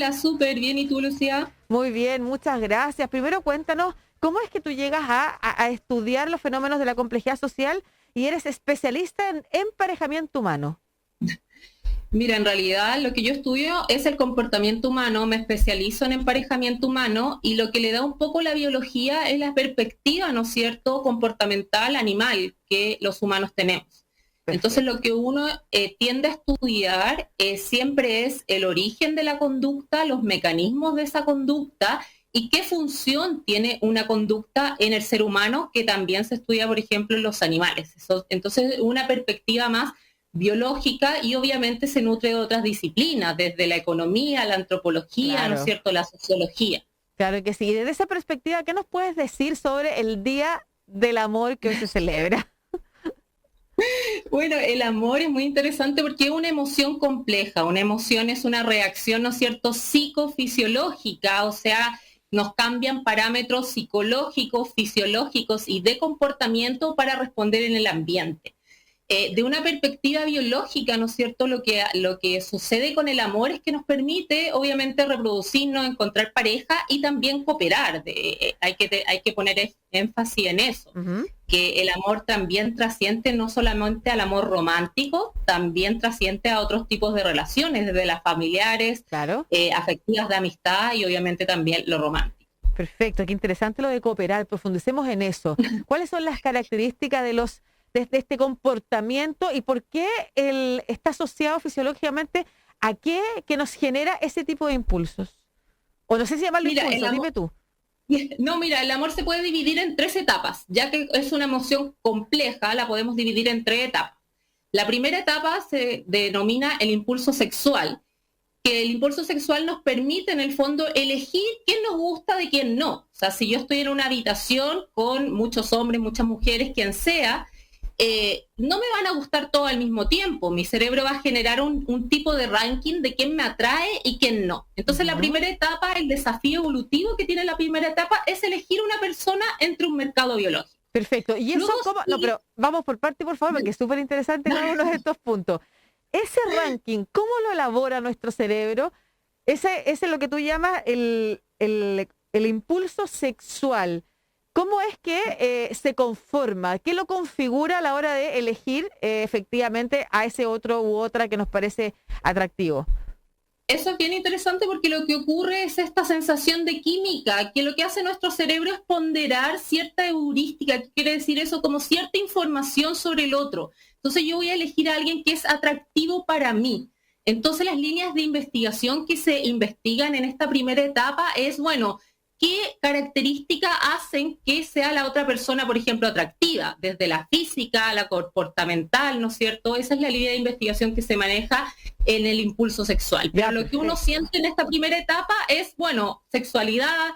Hola, súper bien. ¿Y tú, Lucía? Muy bien, muchas gracias. Primero cuéntanos, ¿cómo es que tú llegas a estudiar los fenómenos de la complejidad social y eres especialista en emparejamiento humano? Mira, en realidad lo que yo estudio es el comportamiento humano, me especializo en emparejamiento humano y lo que le da un poco la biología es la perspectiva, ¿no es cierto?, comportamental, animal que los humanos tenemos. Entonces Perfecto. lo que uno tiende a estudiar siempre es el origen de la conducta, los mecanismos de esa conducta y qué función tiene una conducta en el ser humano, que también se estudia, por ejemplo, en los animales. Entonces, una perspectiva más biológica y obviamente se nutre de otras disciplinas, desde la economía, la antropología, ¿no es Claro, cierto?, la sociología. claro que sí. Y desde esa perspectiva, ¿qué nos puedes decir sobre el Día del Amor que hoy se celebra? Bueno, el amor es muy interesante porque es una emoción compleja, una emoción es una reacción, ¿no es cierto?, psicofisiológica, o sea, nos cambian parámetros psicológicos, fisiológicos y de comportamiento para responder en el ambiente. De una perspectiva biológica, ¿no es cierto? Lo que sucede con el amor es que nos permite, obviamente, reproducirnos, encontrar pareja y también cooperar. Hay que poner énfasis en eso, Ujú. que el amor también trasciende no solamente al amor romántico, también trasciende a otros tipos de relaciones, desde las familiares, Claro. afectivas de amistad y obviamente también lo romántico. Perfecto, qué interesante lo de cooperar, profundicemos en eso. ¿Cuáles son las características de este comportamiento y por qué está asociado fisiológicamente a qué que nos genera ese tipo de impulsos? O no sé si llamarlo Mira, impulsos, dime tú. no, mira, el amor se puede dividir en tres etapas, ya que es una emoción compleja, la podemos dividir en tres etapas. La primera etapa se denomina el impulso sexual, que el impulso sexual nos permite en el fondo elegir quién nos gusta de quién no. O sea, si yo estoy en una habitación con muchos hombres, muchas mujeres, quien sea, no me van a gustar todos al mismo tiempo. Mi cerebro va a generar un tipo de ranking de quién me atrae y quién no. Entonces la Ujú. primera etapa, el desafío evolutivo que tiene la primera etapa es elegir una persona entre un mercado biológico. Perfecto. ¿Y eso Luego cómo? No, sigue... pero vamos por parte, por favor, porque es súper interesante cada uno de estos puntos. Ese ranking, ¿cómo lo elabora nuestro cerebro? Ese es lo que tú llamas el impulso sexual. ¿Cómo es que se conforma? ¿Qué lo configura a la hora de elegir efectivamente a ese otro u otra que nos parece atractivo? Eso es bien interesante porque lo que ocurre es esta sensación de química, que lo que hace nuestro cerebro es ponderar cierta heurística, que quiere decir eso como cierta información sobre el otro. Entonces yo voy a elegir a alguien que es atractivo para mí. Entonces las líneas de investigación que se investigan en esta primera etapa es, bueno, ¿qué características hacen que sea la otra persona, por ejemplo, atractiva? Desde la física, la comportamental, ¿no es cierto? Esa es la línea de investigación que se maneja en el impulso sexual. Pero Ya, lo que uno perfecto. siente en esta primera etapa es, bueno, sexualidad,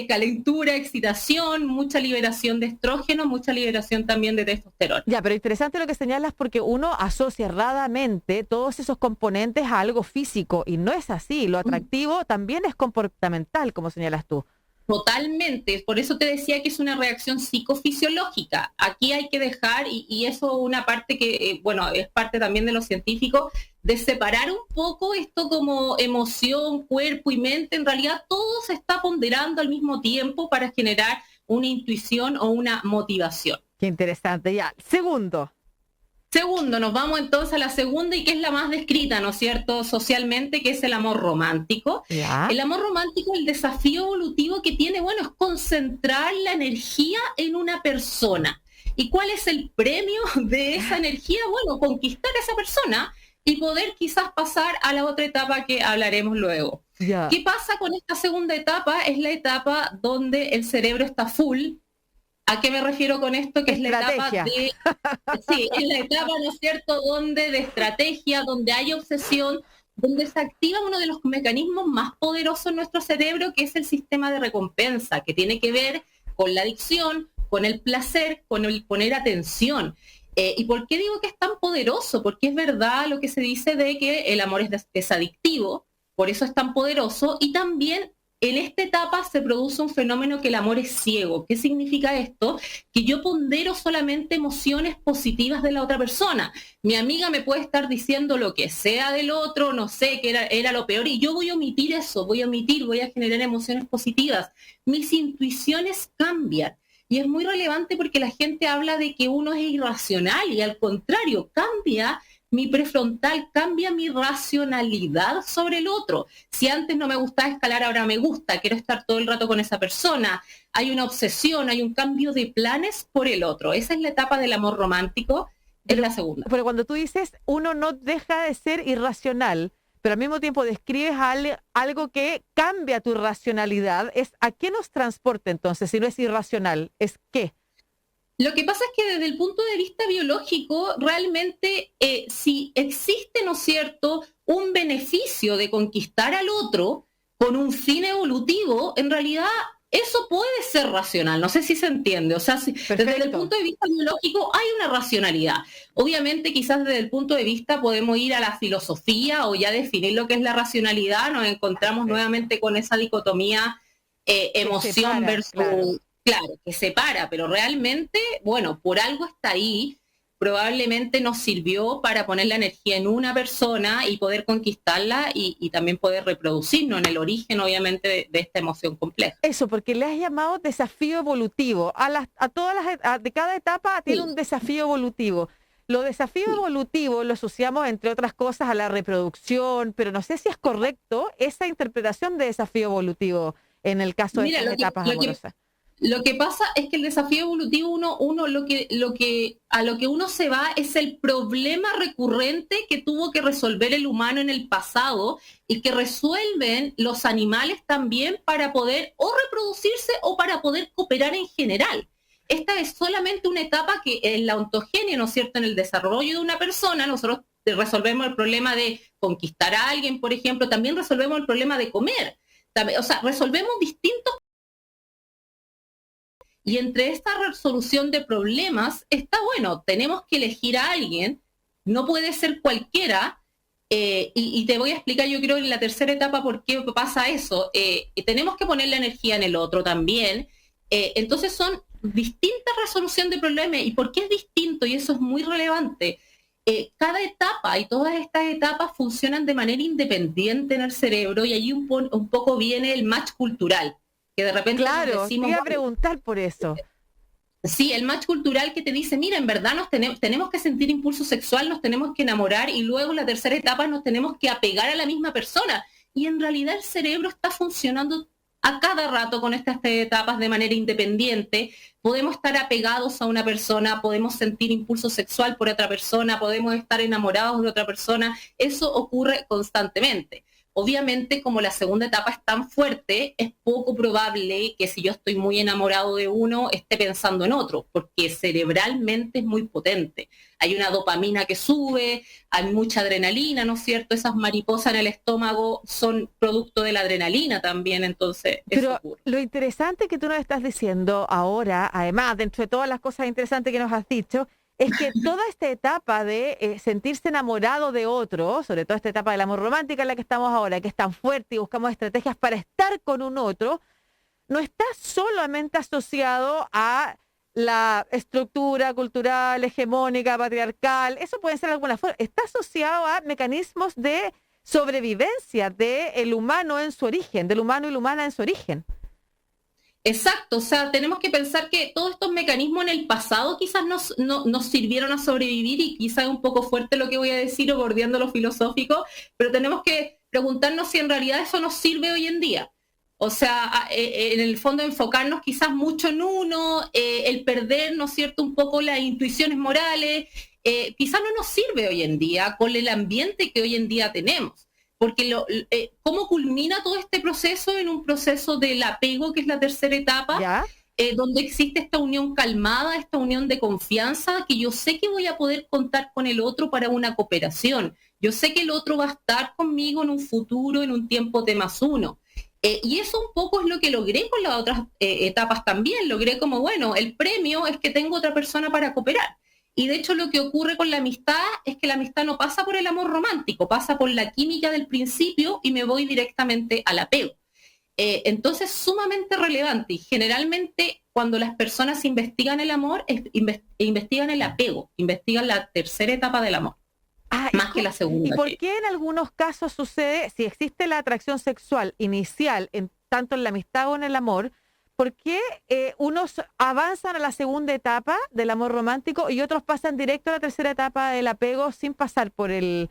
calentura, excitación, mucha liberación de estrógeno, mucha liberación también de testosterona. Ya, pero interesante lo que señalas porque uno asocia erradamente todos esos componentes a algo físico y no es así. Lo atractivo también es comportamental, como señalas tú. Totalmente, por eso te decía que es una reacción psicofisiológica. Aquí hay que dejar, y eso una parte que, bueno, es parte también de los científicos, de separar un poco esto como emoción, cuerpo y mente. En realidad todo se está ponderando al mismo tiempo para generar una intuición o una motivación. Qué interesante. Ya, segundo. Segundo, nos vamos entonces a la segunda y que es la más descrita, ¿no es cierto?, socialmente, que es el amor romántico. Ya. El amor romántico, el desafío evolutivo que tiene, bueno, es concentrar la energía en una persona. ¿Y cuál es el premio de esa energía? Bueno, conquistar a esa persona y poder quizás pasar a la otra etapa que hablaremos luego. Ya. ¿Qué pasa con esta segunda etapa? Es la etapa donde el cerebro está full. ¿A qué me refiero con esto? Que es la etapa Estrategia. de... Sí, es la etapa, ¿no es cierto?, donde de estrategia, donde hay obsesión, donde se activa uno de los mecanismos más poderosos en nuestro cerebro, que es el sistema de recompensa, que tiene que ver con la adicción, con el placer, con el poner atención. ¿Y por qué digo que es tan poderoso? Porque es verdad lo que se dice de que el amor es adictivo, por eso es tan poderoso, y también en esta etapa se produce un fenómeno que el amor es ciego. ¿Qué significa esto? Que yo pondero solamente emociones positivas de la otra persona. Mi amiga me puede estar diciendo lo que sea del otro, no sé, que era lo peor, y yo voy a omitir eso, voy a generar emociones positivas. Mis intuiciones cambian. Y es muy relevante porque la gente habla de que uno es irracional y al contrario, cambia mi prefrontal, cambia mi racionalidad sobre el otro. Si antes no me gustaba escalar, ahora me gusta, quiero estar todo el rato con esa persona. Hay una obsesión, hay un cambio de planes por el otro. Esa es la etapa del amor romántico, es la segunda. Pero cuando tú dices, uno no deja de ser irracional, pero al mismo tiempo describes algo que cambia tu racionalidad, ¿a qué nos transporta entonces si no es irracional? ¿Es qué? Lo que pasa es que desde el punto de vista biológico, realmente si existe, ¿no es cierto?, un beneficio de conquistar al otro con un fin evolutivo, en realidad eso puede ser racional, no sé si se entiende. O sea, desde el punto de vista biológico hay una racionalidad. Obviamente quizás desde el punto de vista podemos ir a la filosofía o ya definir lo que es la racionalidad, nos encontramos nuevamente con esa dicotomía emoción versus... Claro, que separa, pero realmente, bueno, por algo está ahí, probablemente nos sirvió para poner la energía en una persona y poder conquistarla y también poder reproducirnos en el origen, obviamente, de esta emoción compleja. Eso, porque le has llamado desafío evolutivo. De cada etapa tiene un desafío evolutivo. Los desafíos evolutivos lo asociamos, entre otras cosas, a la reproducción, pero no sé si es correcto esa interpretación de desafío evolutivo en el caso de estas etapas amorosas. Lo que pasa es que el desafío evolutivo, a lo que uno se va es el problema recurrente que tuvo que resolver el humano en el pasado y que resuelven los animales también para poder o reproducirse o para poder cooperar en general. Esta es solamente una etapa que en la ontogenia, ¿no es cierto?, en el desarrollo de una persona, nosotros resolvemos el problema de conquistar a alguien, por ejemplo, también resolvemos el problema de comer. O sea, resolvemos distintos. Y entre esta resolución de problemas está, bueno, tenemos que elegir a alguien, no puede ser cualquiera, y te voy a explicar, yo creo, en la tercera etapa por qué pasa eso. Tenemos que poner la energía en el otro también. Entonces son distintas resoluciones de problemas. ¿Y por qué es distinto? Y eso es muy relevante. Cada etapa y todas estas etapas funcionan de manera independiente en el cerebro y allí un poco viene el match cultural. Que de repente claro, decimos, te iba a preguntar por eso. Sí, el match cultural que te dice, mira, en verdad tenemos que sentir impulso sexual, nos tenemos que enamorar y luego en la tercera etapa nos tenemos que apegar a la misma persona. Y en realidad el cerebro está funcionando a cada rato con estas etapas de manera independiente. Podemos estar apegados a una persona, podemos sentir impulso sexual por otra persona, podemos estar enamorados de otra persona. Eso ocurre constantemente. Obviamente, como la segunda etapa es tan fuerte, es poco probable que si yo estoy muy enamorado de uno, esté pensando en otro, porque cerebralmente es muy potente. Hay una dopamina que sube, hay mucha adrenalina, ¿no es cierto? Esas mariposas en el estómago son producto de la adrenalina también, entonces eso ocurre. Lo interesante que tú nos estás diciendo ahora, además, dentro de todas las cosas interesantes que nos has dicho, es que toda esta etapa de sentirse enamorado de otro, sobre todo esta etapa del amor romántico en la que estamos ahora, que es tan fuerte y buscamos estrategias para estar con un otro, no está solamente asociado a la estructura cultural, hegemónica, patriarcal, eso puede ser de alguna forma, está asociado a mecanismos de sobrevivencia del humano en su origen, del humano y la humana en su origen. Exacto, o sea, tenemos que pensar que todos estos mecanismos en el pasado quizás nos sirvieron a sobrevivir y quizás es un poco fuerte lo que voy a decir o bordeando lo filosófico, pero tenemos que preguntarnos si en realidad eso nos sirve hoy en día. O sea, en el fondo enfocarnos quizás mucho en uno, el perder, ¿no es cierto?, un poco las intuiciones morales, quizás no nos sirve hoy en día con el ambiente que hoy en día tenemos. Porque ¿cómo culmina todo este proceso? En un proceso del apego, que es la tercera etapa, donde existe esta unión calmada, esta unión de confianza, que yo sé que voy a poder contar con el otro para una cooperación. Yo sé que el otro va a estar conmigo en un futuro, en un tiempo T+1. Y eso un poco es lo que logré con las otras etapas también. Logré como, bueno, el premio es que tengo otra persona para cooperar. Y de hecho lo que ocurre con la amistad es que la amistad no pasa por el amor romántico, pasa por la química del principio y me voy directamente al apego. Entonces, sumamente relevante. Y generalmente, cuando las personas investigan el amor, investigan el apego, investigan la tercera etapa del amor, más que la ¿Y segunda. por qué en algunos casos sucede, si existe la atracción sexual inicial, tanto en la amistad o en el amor, por qué unos avanzan a la segunda etapa del amor romántico y otros pasan directo a la tercera etapa del apego sin pasar por el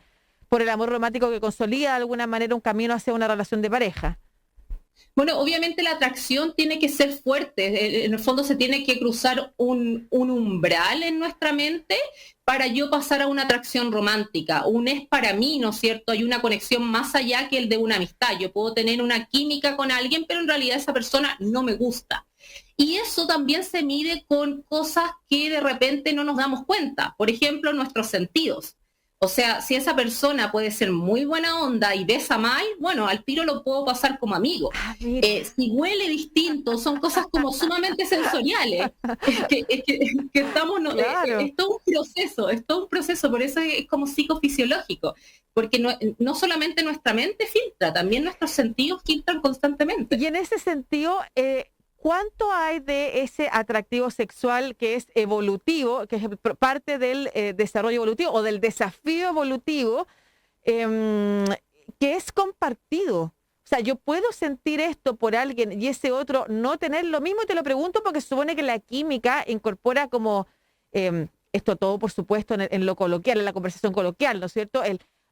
amor romántico que consolida de alguna manera un camino hacia una relación de pareja? Bueno, obviamente la atracción tiene que ser fuerte, en el fondo se tiene que cruzar un umbral en nuestra mente para yo pasar a una atracción romántica. Un es para mí, ¿no es cierto? Hay una conexión más allá que el de una amistad. Yo puedo tener una química con alguien, pero en realidad esa persona no me gusta. Y eso también se mide con cosas que de repente no nos damos cuenta. Por ejemplo, nuestros sentidos. O sea, si esa persona puede ser muy buena onda y besa mal, bueno, al tiro lo puedo pasar como amigo. Si huele distinto, son cosas como sumamente sensoriales. Que estamos, Claro. es todo un proceso, por eso es como psicofisiológico, porque no solamente nuestra mente filtra, también nuestros sentidos filtran constantemente. Y en ese sentido, ¿cuánto hay de ese atractivo sexual que es evolutivo, que es parte del desarrollo evolutivo o del desafío evolutivo, que es compartido? O sea, yo puedo sentir esto por alguien y ese otro no tener lo mismo, y te lo pregunto porque se supone que la química incorpora como esto todo, por supuesto, en lo coloquial, en la conversación coloquial, ¿no es cierto?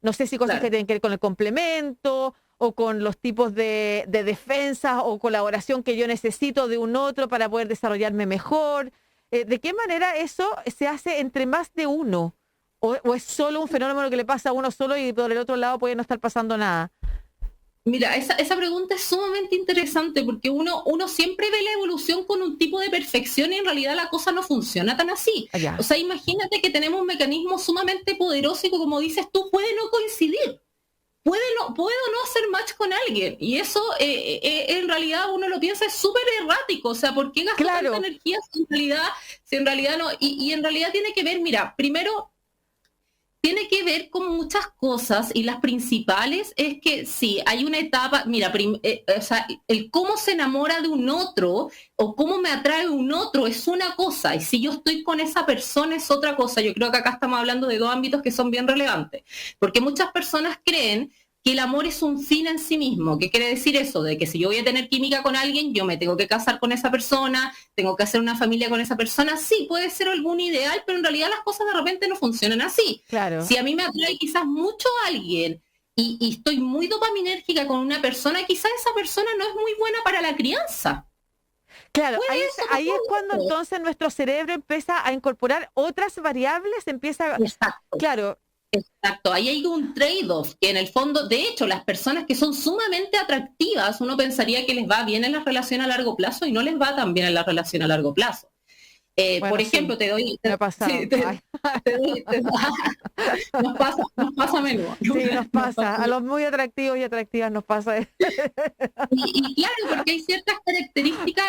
No sé si cosas Claro. que tienen que ver con el complemento o con los tipos de defensas o colaboración que yo necesito de un otro para poder desarrollarme mejor. ¿De qué manera eso se hace entre más de uno? ¿O es solo un fenómeno que le pasa a uno solo y por el otro lado puede no estar pasando nada? Mira, esa pregunta es sumamente interesante porque uno siempre ve la evolución con un tipo de perfección y en realidad la cosa no funciona tan así. O Allá. sea, imagínate que tenemos un mecanismo sumamente poderoso y que, como dices tú, puede no coincidir. Puedo no hacer match con alguien y eso en realidad uno lo piensa es súper errático, o sea, ¿por qué gasto tanta Claro. energía si en realidad no? Y en realidad tiene que ver, mira, primero tiene que ver con muchas cosas y las principales es que sí, hay una etapa, mira, o sea, el cómo se enamora de un otro o cómo me atrae un otro es una cosa y si yo estoy con esa persona es otra cosa. Yo creo que acá estamos hablando de dos ámbitos que son bien relevantes, porque muchas personas creen que el amor es un fin en sí mismo. ¿Qué quiere decir eso? De que si yo voy a tener química con alguien, yo me tengo que casar con esa persona, tengo que hacer una familia con esa persona. Sí, puede ser algún ideal, pero en realidad las cosas de repente no funcionan así. Claro. Si a mí me atrae quizás mucho alguien y estoy muy dopaminérgica con una persona, quizás esa persona no es muy buena para la crianza. Claro, Puede eso, ahí es cuando todo. entonces nuestro cerebro empieza a incorporar otras variables, Exacto. claro, Exacto, ahí hay un trade-off, que en el fondo, de hecho, las personas que son sumamente atractivas, uno pensaría que les va bien en la relación a largo plazo y no les va tan bien en la relación a largo plazo. Por bueno, sí, ejemplo, te doy, me ha sí, pasado. Ay. nos pasa a menudo. Sí, nos Nos pasa pasa. A los muy atractivos y atractivas nos pasa. y claro, porque hay ciertas características,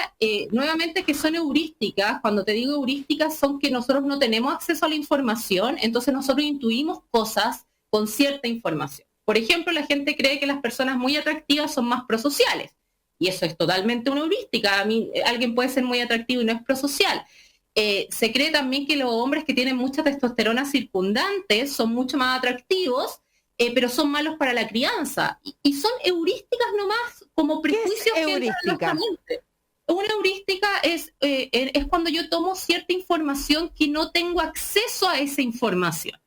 nuevamente, que son heurísticas. Cuando te digo heurísticas, son que nosotros no tenemos acceso a la información, entonces nosotros intuimos cosas con cierta información. Por ejemplo, la gente cree que las personas muy atractivas son más prosociales, y eso es totalmente una heurística. A mí, alguien puede ser muy atractivo y no es prosocial. Se cree también que los hombres que tienen mucha testosterona circundante son mucho más atractivos, pero son malos para la crianza. Y son heurísticas nomás, como ¿Qué es prejuicios que entran en nuestra heurística? mente. Una heurística es cuando yo tomo cierta información que no tengo acceso a esa información.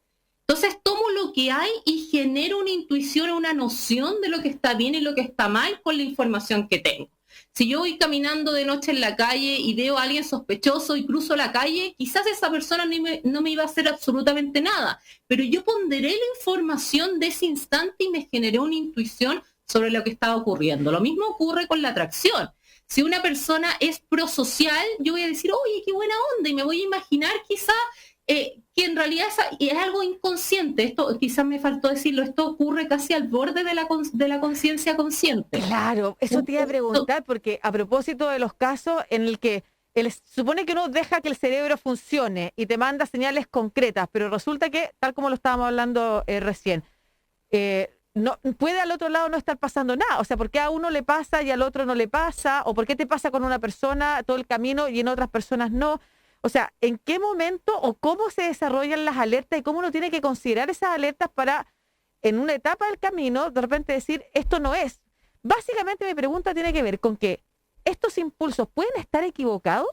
Entonces tomo lo que hay y genero una intuición, una noción de lo que está bien y lo que está mal con la información que tengo. Si yo voy caminando de noche en la calle y veo a alguien sospechoso y cruzo la calle, quizás esa persona no me iba a hacer absolutamente nada, pero yo ponderé la información de ese instante y me generé una intuición sobre lo que estaba ocurriendo. Lo mismo ocurre con la atracción. Si una persona es prosocial, yo voy a decir, oye, qué buena onda, y me voy a imaginar quizás que en realidad es algo inconsciente. Esto quizás me faltó decirlo, esto ocurre casi al borde de la conciencia consciente. Claro, eso te iba a preguntar, porque a propósito de los casos en el que supone que uno deja que el cerebro funcione y te manda señales concretas, pero resulta que, tal como lo estábamos hablando recién, no puede al otro lado no estar pasando nada. O sea, ¿por qué a uno le pasa y al otro no le pasa? ¿O por qué te pasa con una persona todo el camino y en otras personas no? O sea, ¿en qué momento o cómo se desarrollan las alertas y cómo uno tiene que considerar esas alertas para, en una etapa del camino, de repente decir, esto no es? Básicamente mi pregunta tiene que ver con que estos impulsos pueden estar equivocados.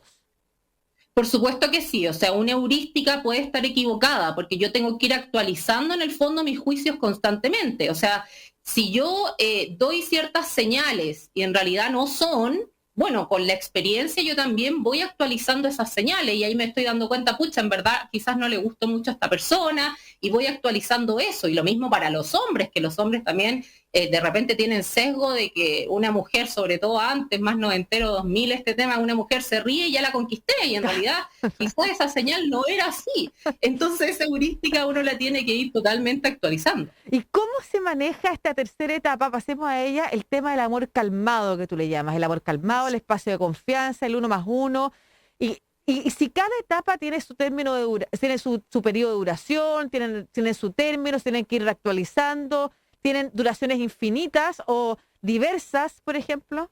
Por supuesto que sí, o sea, una heurística puede estar equivocada, porque yo tengo que ir actualizando en el fondo mis juicios constantemente. O sea, si yo doy ciertas señales y en realidad no son, bueno, con la experiencia yo también voy actualizando esas señales y ahí me estoy dando cuenta, pucha, en verdad quizás no le gustó mucho a esta persona y voy actualizando eso. Y lo mismo para los hombres, que los hombres también de repente tienen sesgo de que una mujer, sobre todo antes, más noventero, 2000, este tema, una mujer se ríe y ya la conquisté, y en realidad quizás esa señal no era así. Entonces esa heurística uno la tiene que ir totalmente actualizando. ¿Y cómo se maneja esta tercera etapa? Pasemos a ella, el tema del amor calmado que tú le llamas, el amor calmado, el espacio de confianza, el 1+1, y si cada etapa tiene su término tiene su periodo de duración, tienen su término, tienen que ir actualizando, tienen duraciones infinitas o diversas, por ejemplo.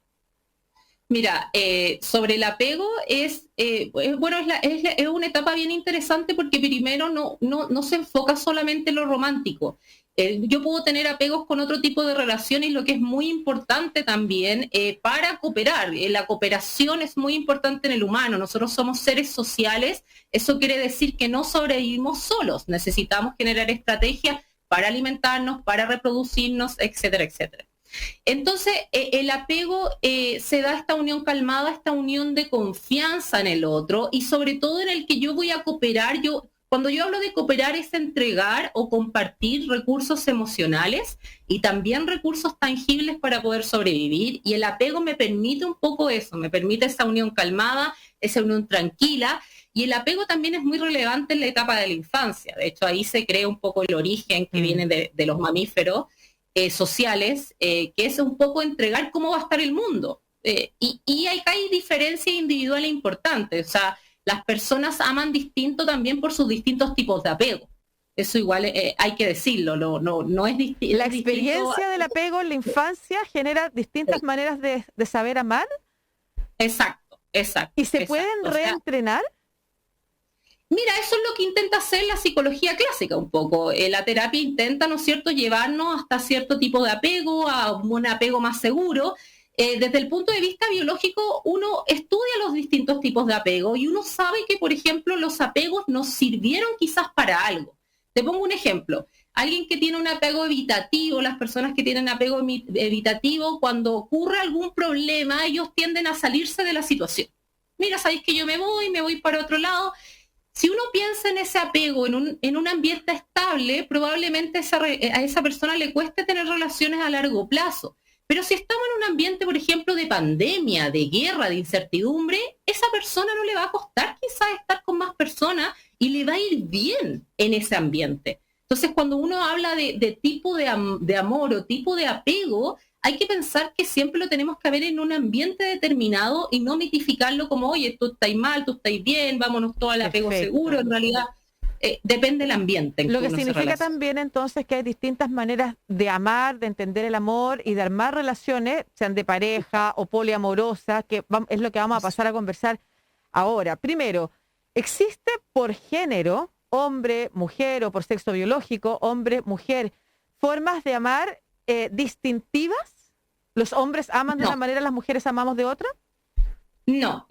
Mira, sobre el apego bueno, es una etapa bien interesante porque primero no se enfoca solamente en lo romántico. Yo puedo tener apegos con otro tipo de relaciones, y lo que es muy importante también para cooperar. La cooperación es muy importante en el humano. Nosotros somos seres sociales. Eso quiere decir que no sobrevivimos solos. Necesitamos generar estrategias para alimentarnos, para reproducirnos, etcétera, etcétera. Entonces, el apego se da esta unión calmada, esta unión de confianza en el otro, y sobre todo en el que yo voy a cooperar. Cuando yo hablo de cooperar es entregar o compartir recursos emocionales y también recursos tangibles para poder sobrevivir, y el apego me permite un poco eso, me permite esa unión calmada, esa unión tranquila. Y el apego también es muy relevante en la etapa de la infancia. De hecho, ahí se crea un poco el origen que viene de los mamíferos sociales, que es un poco entregar cómo va a estar el mundo. Y hay diferencias individuales importantes. O sea, las personas aman distinto también por sus distintos tipos de apego. Eso igual hay que decirlo, no es distinto. La experiencia del apego en la infancia genera distintas maneras de saber amar. Exacto. ¿Y se pueden reentrenar? Mira, eso es lo que intenta hacer la psicología clásica un poco. La terapia intenta, ¿no es cierto?, llevarnos hasta cierto tipo de apego, a un apego más seguro. Desde el punto de vista biológico, uno estudia los distintos tipos de apego y uno sabe que, por ejemplo, los apegos nos sirvieron quizás para algo. Te pongo un ejemplo. Alguien que tiene un apego evitativo, las personas que tienen apego evitativo, cuando ocurre algún problema, ellos tienden a salirse de la situación. Mira, sabéis que yo me voy para otro lado. Si uno piensa en ese apego en un ambiente estable, probablemente a esa persona le cueste tener relaciones a largo plazo. Pero si estamos en un ambiente, por ejemplo, de pandemia, de guerra, de incertidumbre, esa persona no le va a costar quizás estar con más personas y le va a ir bien en ese ambiente. Entonces, cuando uno habla de tipo de amor o tipo de apego, hay que pensar que siempre lo tenemos que ver en un ambiente determinado y no mitificarlo como, oye, tú estás mal, tú estás bien, vámonos todos al apego seguro. En realidad, depende del ambiente. Lo que significa también entonces que hay distintas maneras de amar, de entender el amor y de armar relaciones, sean de pareja o poliamorosas, que es lo que vamos a pasar a conversar ahora. Primero, ¿existe por género, hombre, mujer, o por sexo biológico, hombre, mujer, formas de amar distintivas? ¿Los hombres aman de una manera, las mujeres amamos de otra? No,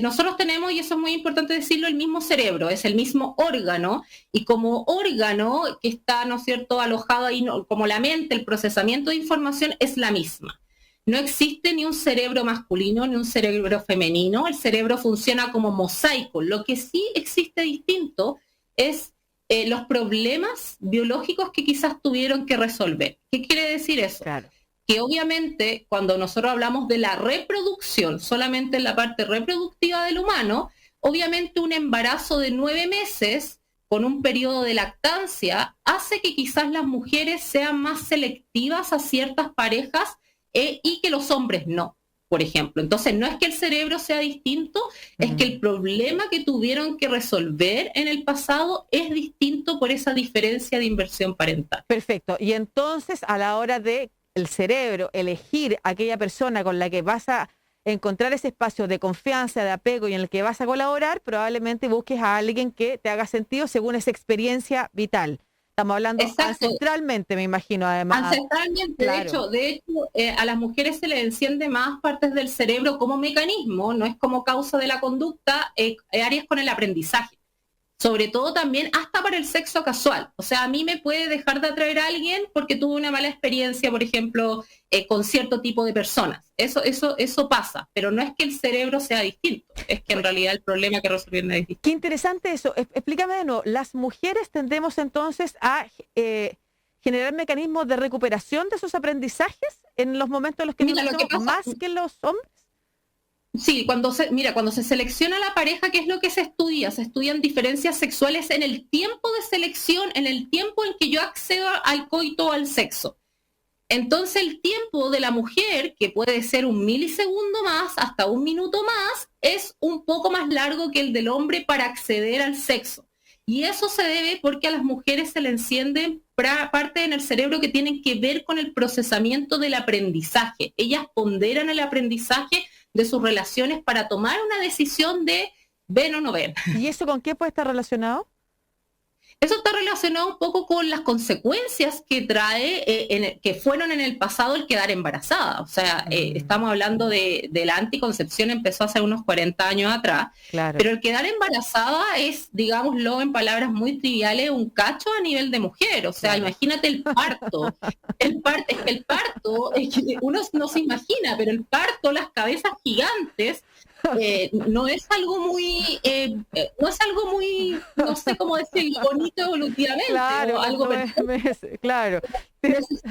nosotros tenemos, y eso es muy importante decirlo, el mismo cerebro, es el mismo órgano, y como órgano que está, ¿no es cierto?, alojado ahí, como la mente, el procesamiento de información es la misma. No existe ni un cerebro masculino ni un cerebro femenino, el cerebro funciona como mosaico. Lo que sí existe distinto es los problemas biológicos que quizás tuvieron que resolver. ¿Qué quiere decir eso? Claro. Que obviamente cuando nosotros hablamos de la reproducción, solamente en la parte reproductiva del humano, obviamente un embarazo de 9 meses con un periodo de lactancia hace que quizás las mujeres sean más selectivas a ciertas parejas y que los hombres no. por ejemplo. Entonces, no es que el cerebro sea distinto, es que el problema que tuvieron que resolver en el pasado es distinto por esa diferencia de inversión parental. Perfecto. Y entonces, a la hora de el cerebro elegir aquella persona con la que vas a encontrar ese espacio de confianza, de apego y en el que vas a colaborar, probablemente busques a alguien que te haga sentido según esa experiencia vital. Estamos hablando ancestralmente, me imagino, además. Ancestralmente, Claro. de hecho a las mujeres se les enciende más partes del cerebro como mecanismo, no es como causa de la conducta, áreas con el aprendizaje. Sobre todo también hasta para el sexo casual. O sea, a mí me puede dejar de atraer a alguien porque tuve una mala experiencia, por ejemplo, con cierto tipo de personas. Eso pasa, pero no es que el cerebro sea distinto, es que en realidad el problema que resolvieron es distinto. Qué interesante eso. Explícame de nuevo. Las mujeres tendemos entonces a generar mecanismos de recuperación de esos aprendizajes en los momentos en los que Mira, lo que pasa, más que los hombres. sí, cuando se selecciona la pareja, ¿qué es lo que se estudia? Se estudian diferencias sexuales en el tiempo de selección, en el tiempo en que yo accedo al coito o al sexo. Entonces el tiempo de la mujer, que puede ser 1 milisegundo más, hasta 1 minuto más, es un poco más largo que el del hombre para acceder al sexo. Y eso se debe porque a las mujeres se le encienden partes en el cerebro que tienen que ver con el procesamiento del aprendizaje. Ellas ponderan el aprendizaje de sus relaciones para tomar una decisión de ven o no ven. ¿Y eso con qué puede estar relacionado? Eso está relacionado un poco con las consecuencias que trae, que fueron en el pasado el quedar embarazada. O sea, estamos hablando de la anticoncepción, empezó hace unos 40 años atrás, Claro. pero el quedar embarazada es, digámoslo en palabras muy triviales, un cacho a nivel de mujer. O sea, Claro. imagínate el parto. El parto, es que uno no se imagina, pero el parto, las cabezas gigantes, no es algo muy, no sé cómo decirlo, bonito evolutivamente, Claro, o algo claro.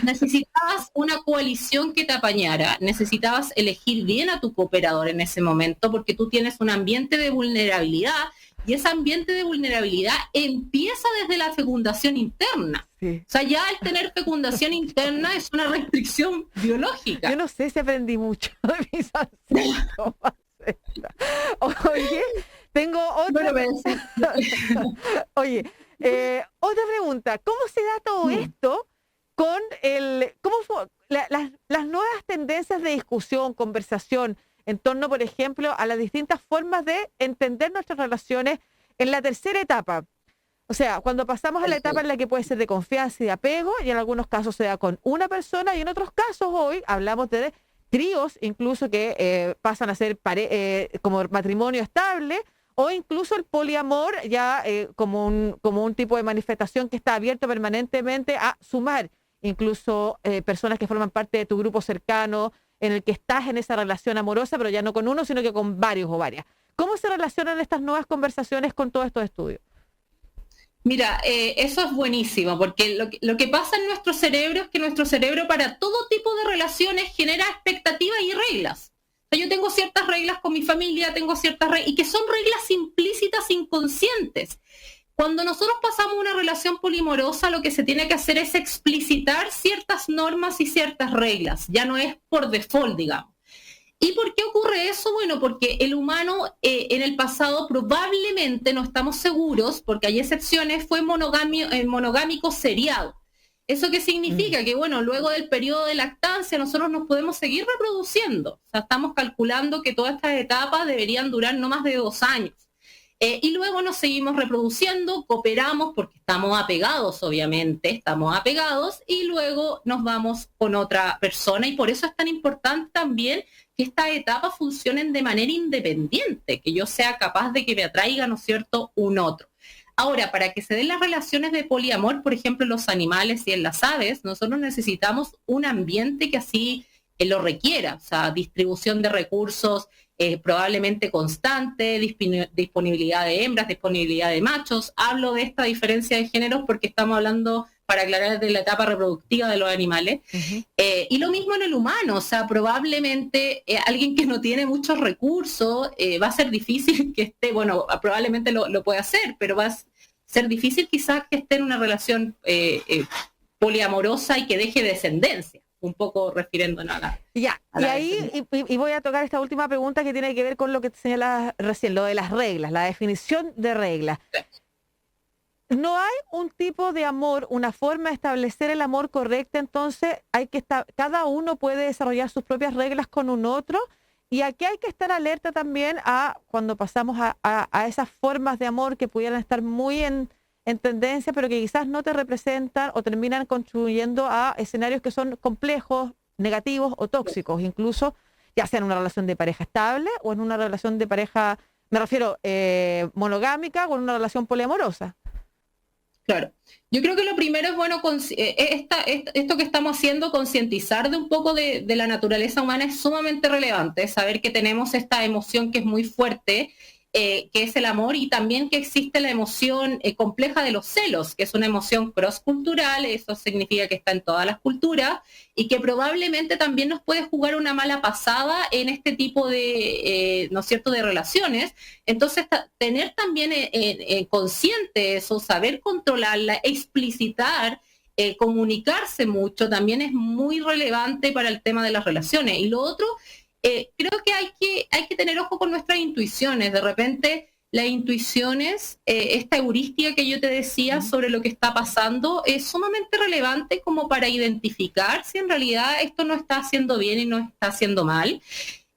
necesitabas una coalición que te apañara, necesitabas elegir bien a tu cooperador en ese momento, porque tú tienes un ambiente de vulnerabilidad, y ese ambiente de vulnerabilidad empieza desde la fecundación interna. Sí. O sea, ya el tener fecundación interna es una restricción biológica. Yo no sé si aprendí mucho de mis ancestros. Oye, tengo otra. Oye, otra pregunta. ¿Cómo se da todo esto con las nuevas tendencias de discusión, conversación, en torno, por ejemplo, a las distintas formas de entender nuestras relaciones en la tercera etapa? O sea, cuando pasamos a la etapa en la que puede ser de confianza y de apego, y en algunos casos se da con una persona, y en otros casos hoy hablamos de tríos, incluso que pasan a ser como matrimonio estable, o incluso el poliamor ya como un tipo de manifestación que está abierto permanentemente a sumar incluso personas que forman parte de tu grupo cercano, en el que estás en esa relación amorosa, pero ya no con uno, sino que con varios o varias. ¿Cómo se relacionan estas nuevas conversaciones con todos estos estudios? Mira, eso es buenísimo, porque lo que pasa en nuestro cerebro es que nuestro cerebro para todo tipo de relaciones genera expectativas y reglas. O sea, yo tengo ciertas reglas con mi familia, tengo ciertas reglas, y que son reglas implícitas, inconscientes. Cuando nosotros pasamos una relación polimorosa, lo que se tiene que hacer es explicitar ciertas normas y ciertas reglas. Ya no es por default, digamos. ¿Y por qué ocurre eso? Bueno, porque el humano en el pasado probablemente, no estamos seguros, porque hay excepciones, fue monogámico seriado. ¿Eso qué significa? Que bueno, luego del periodo de lactancia nosotros nos podemos seguir reproduciendo. O sea, estamos calculando que todas estas etapas deberían durar no más de 2 años. Y luego nos seguimos reproduciendo, cooperamos porque estamos apegados, obviamente, estamos apegados, y luego nos vamos con otra persona, y por eso es tan importante también que estas etapas funcionen de manera independiente, que yo sea capaz de que me atraiga, ¿no es cierto?, un otro. Ahora, para que se den las relaciones de poliamor, por ejemplo, en los animales y en las aves, nosotros necesitamos un ambiente que así lo requiera, o sea, distribución de recursos probablemente constante, disponibilidad de hembras, disponibilidad de machos. Hablo de esta diferencia de géneros porque estamos hablando, para aclarar, de la etapa reproductiva de los animales. Y lo mismo en el humano, o sea, probablemente alguien que no tiene muchos recursos va a ser difícil que esté, bueno, probablemente lo puede hacer, pero va a ser difícil quizás que esté en una relación poliamorosa y que deje descendencia. un poco refiriéndonos Ya, a y la ahí definición. y voy a tocar esta última pregunta que tiene que ver con lo que te señalas recién, lo de las reglas, la definición de reglas. No hay un tipo de amor, una forma de establecer el amor correcta, entonces hay que estar, cada uno puede desarrollar sus propias reglas con un otro, y aquí hay que estar alerta también a cuando pasamos a esas formas de amor que pudieran estar muy en tendencia, pero que quizás no te representan o terminan contribuyendo a escenarios que son complejos, negativos o tóxicos, incluso ya sea en una relación de pareja estable o en una relación de pareja, me refiero, monogámica o en una relación poliamorosa. Claro. Yo creo que lo primero es, bueno, esto que estamos haciendo, concientizar de un poco de la naturaleza humana es sumamente relevante, saber que tenemos esta emoción que es muy fuerte, que es el amor, y también que existe la emoción compleja de los celos, que es una emoción cross-cultural, eso significa que está en todas las culturas, y que probablemente también nos puede jugar una mala pasada en este tipo de, ¿no es cierto?, de relaciones. Entonces, tener también consciente eso, saber controlarla, explicitar, comunicarse mucho, también es muy relevante para el tema de las relaciones. Y lo otro, creo que hay que tener ojo con nuestras intuiciones. De repente, las intuiciones, esta heurística que yo te decía sobre lo que está pasando, es sumamente relevante como para identificar si en realidad esto no está haciendo bien y no está haciendo mal.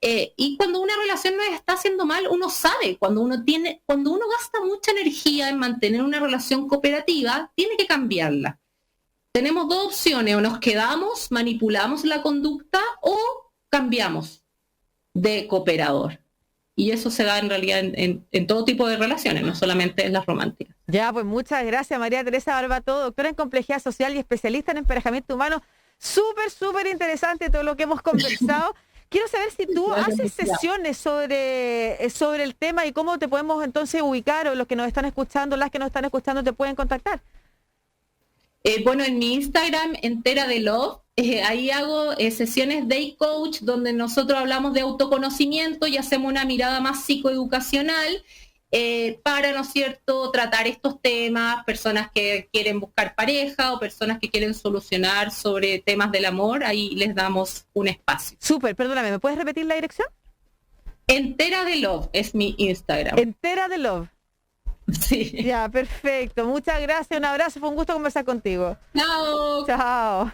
Y cuando una relación no está haciendo mal, uno sabe, cuando uno gasta mucha energía en mantener una relación cooperativa, tiene que cambiarla. Tenemos dos opciones: o nos quedamos, manipulamos la conducta, o cambiamos de cooperador. Y eso se da en realidad en todo tipo de relaciones, no solamente en las románticas. Ya, pues muchas gracias, María Teresa Barbató, doctora en complejidad social y especialista en emparejamiento humano. Súper, súper interesante todo lo que hemos conversado. Quiero saber si tú haces sesiones sobre el tema y cómo te podemos entonces ubicar, o los que nos están escuchando, las que nos están escuchando, te pueden contactar. Bueno, en mi Instagram, Entera de Love, ahí hago sesiones Day Coach, donde nosotros hablamos de autoconocimiento y hacemos una mirada más psicoeducacional para, ¿no es cierto?, tratar estos temas, personas que quieren buscar pareja o personas que quieren solucionar sobre temas del amor, ahí les damos un espacio. Súper, perdóname, ¿me puedes repetir la dirección? Entera de Love es mi Instagram. Entera de Love. Sí. Ya, perfecto. Muchas gracias, un abrazo, fue un gusto conversar contigo. Chao. Chao.